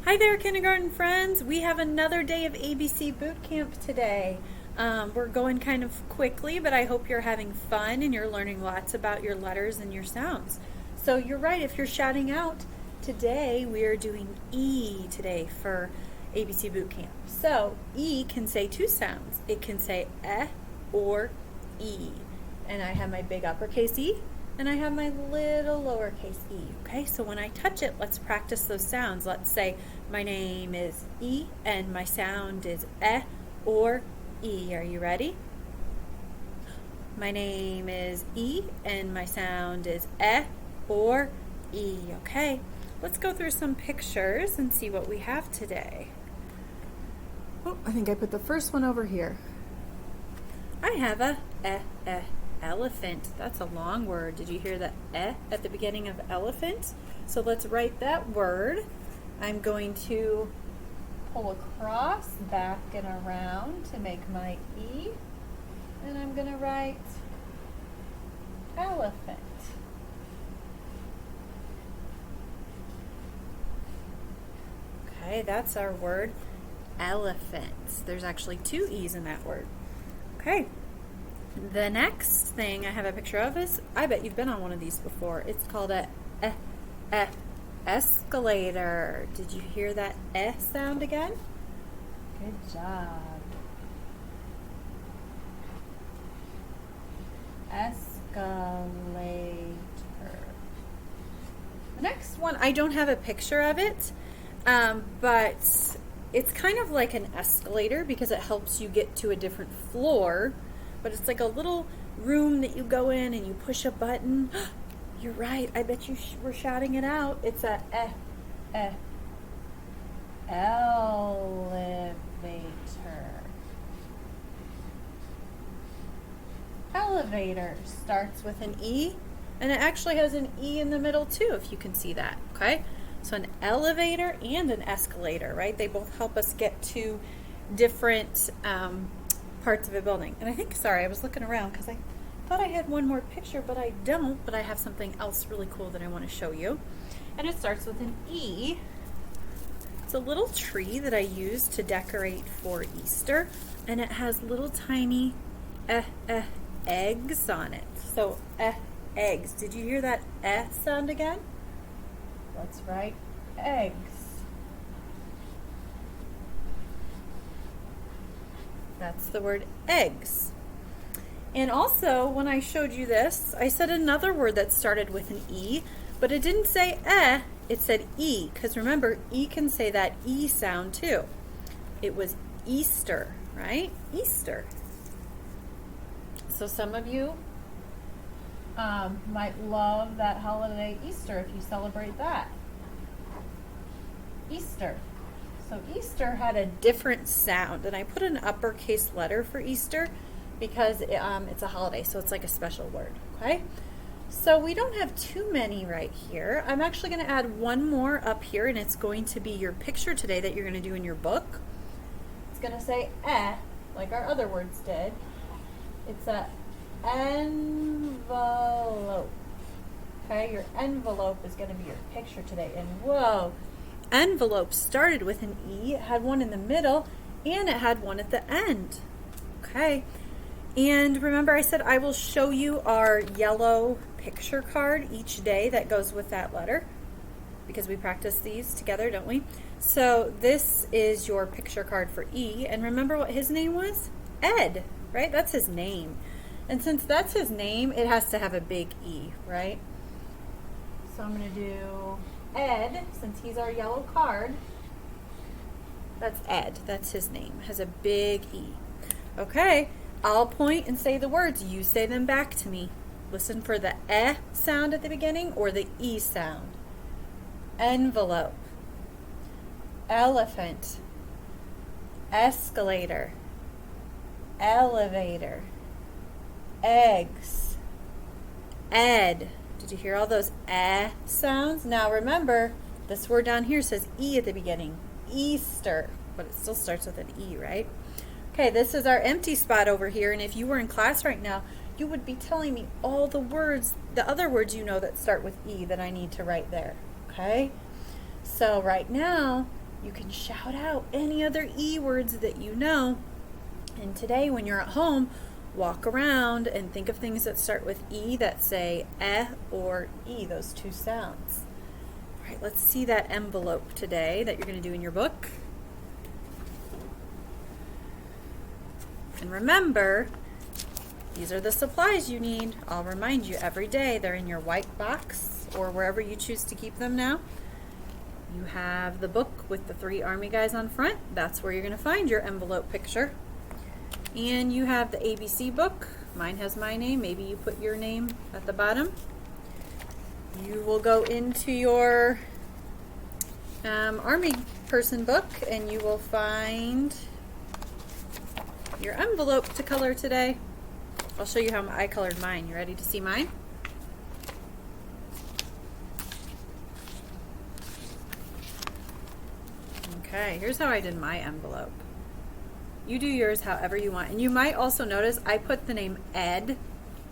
Hi there, kindergarten friends. We have another day of ABC boot camp today. We're going kind of quickly, but I hope you're having fun and you're learning lots about your letters and your sounds. So you're right, if you're shouting out, today we are doing E today for ABC boot camp. So E can say two sounds. It can say eh or E. And I have my big uppercase E and I have my little lowercase e, okay? So when I touch it, let's practice those sounds. Let's say my name is E and my sound is eh or E. Are you ready? My name is E and my sound is eh or E, okay? Let's go through some pictures and see what we have today. Oh, I think I put the first one over here. I have a elephant. That's a long word. Did you hear the eh at the beginning of elephant? So let's write that word. I'm going to pull across, back and around to make my E. And I'm going to write elephant. Okay, that's our word, elephant. There's actually two E's in that word. Okay. The next thing I have a picture of is, I bet you've been on one of these before. It's called a escalator. Did you hear that eh sound again? Good job. Escalator. The next one, I don't have a picture of it, but it's kind of like an escalator because it helps you get to a different floor. But it's like a little room that you go in and you push a button. You're right. I bet you were shouting it out. It's a elevator. Elevator starts with an E, and it actually has an E in the middle too, if you can see that. Okay, so an elevator and an escalator, right? They both help us get to different parts of a building. And I think, sorry, I was looking around because I thought I had one more picture, but I don't. But I have something else really cool that I want to show you. And it starts with an E. It's a little tree that I use to decorate for Easter. And it has little tiny eggs on it. So eggs. Did you hear that sound again? Let's write eggs. That's the word eggs. And also, when I showed you this, I said another word that started with an E, but it didn't say eh, it said E, because remember, E can say that E sound too. It was Easter, right? Easter. So some of you might love that holiday Easter if you celebrate that. Easter. So Easter had a different sound, and I put an uppercase letter for Easter because it's a holiday, so it's like a special word, okay? So we don't have too many right here. I'm actually going to add one more up here, and it's going to be your picture today that you're going to do in your book. It's going to say eh, like our other words did. It's a envelope. Okay, your envelope is going to be your picture today, and whoa, envelope started with an E, it had one in the middle, and it had one at the end. Okay, and remember I said I will show you our yellow picture card each day that goes with that letter, because we practice these together, don't we? So this is your picture card for E, and remember what his name was? Ed, right? That's his name. And since that's his name, it has to have a big E, right? So I'm going to do Ed, since he's our yellow card. That's Ed. That's his name. Has a big E. Okay, I'll point and say the words. You say them back to me. Listen for the eh sound at the beginning or the E sound. Envelope. Elephant. Escalator. Elevator. Eggs. Ed. Did you hear all those eh sounds? Now remember, this word down here says E at the beginning. Easter. But it still starts with an E, right? Okay, this is our empty spot over here. And if you were in class right now, you would be telling me all the words, the other words you know that start with E that I need to write there. Okay? So right now, You can shout out any other E words that you know. And today, when you're at home, walk around and think of things that start with E that say or E, those two sounds. All right, let's see that envelope today that you're going to do in your book. And remember, these are the supplies you need. I'll remind you every day. They're in your white box or wherever you choose to keep them now. You have the book with the 3 army guys on front. That's where you're going to find your envelope picture. And you have the ABC book. Mine has my name. Maybe you put your name at the bottom. You will go into your army person book and you will find your envelope to color today. I'll show you how I colored mine. You ready to see mine? Okay, here's how I did my envelope. You do yours however you want. And you might also notice I put the name Ed,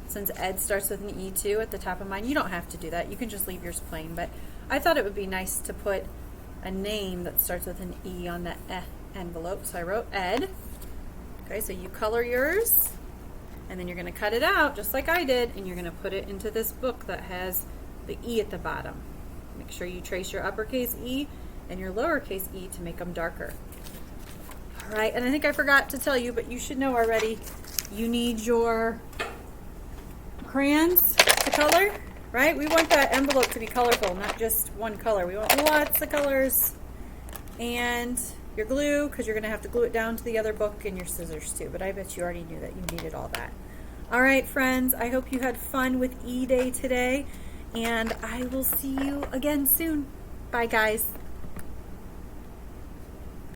since Ed starts with an E too at the top of mine. You don't have to do that. You can just leave yours plain, but I thought it would be nice to put a name that starts with an E on the envelope. So I wrote Ed. Okay, so you color yours, and then you're going to cut it out just like I did, and you're going to put it into this book that has the E at the bottom. Make sure you trace your uppercase E and your lowercase e to make them darker. All right, and I think I forgot to tell you, but you should know already, you need your crayons to color, right? We want that envelope to be colorful, not just one color. We want lots of colors. And your glue, because you're going to have to glue it down to the other book, and your scissors too, but I bet you already knew that you needed all that. All right, friends, I hope you had fun with E-Day today, and I will see you again soon. Bye, guys.